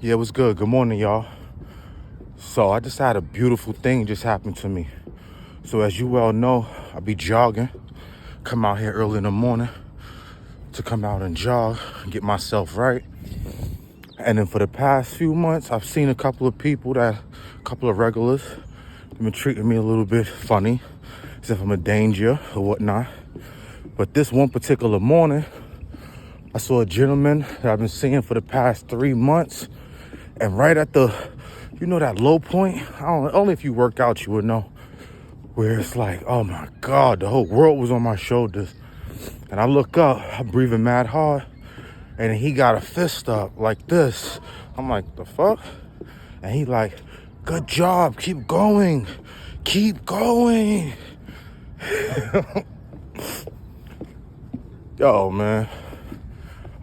Yeah, it was good. Good morning, y'all. So I just had a beautiful thing just happen to me. So as you well know, I be jogging. Come out here early in the morning to come out and jog, get myself right. And then for the past few months, I've seen a couple of regulars, they've been treating me a little bit funny, as if I'm a danger or whatnot. But this one particular morning, I saw a gentleman that I've been seeing for the past 3 months. And right at that low point, only if you work out you would know, where it's like, oh my God, the whole world was on my shoulders. And I look up, I'm breathing mad hard, and he got a fist up like this. I'm like, the fuck? And he like, good job, keep going, keep going. Yo, man,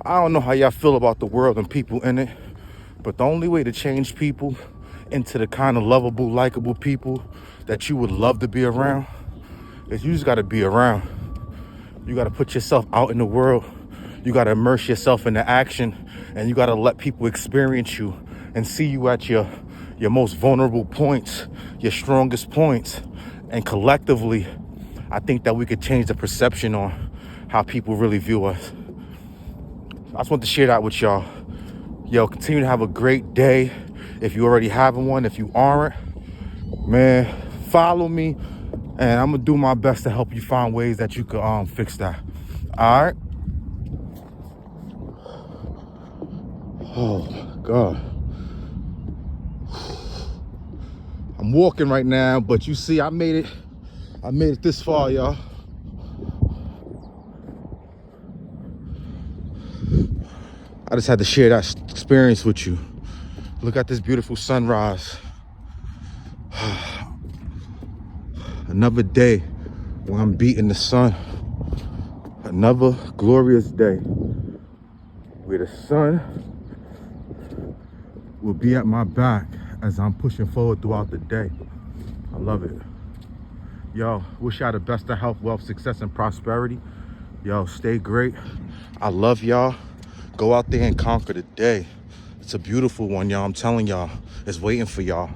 I don't know how y'all feel about the world and people in it, but the only way to change people into the kind of lovable, likable people that you would love to be around is you just got to be around. You got to put yourself out in the world. You got to immerse yourself into action, and you got to let people experience you and see you at your most vulnerable points, your strongest points. And collectively, I think that we could change the perception on how people really view us. I just want to share that with y'all. Yo, continue to have a great day. If you already having one, if you aren't, man, follow me, and I'm gonna do my best to help you find ways that you could fix that. All right. Oh my God. I'm walking right now, but you see, I made it this far, y'all. I just had to share that experience with you. Look at this beautiful sunrise. Another day where I'm beating the sun. Another glorious day where the sun will be at my back as I'm pushing forward throughout the day. I love it. Yo, wish y'all the best of health, wealth, success, and prosperity. Yo, stay great. I love y'all. Go out there and conquer the day. It's a beautiful one, y'all. I'm telling y'all, it's waiting for y'all.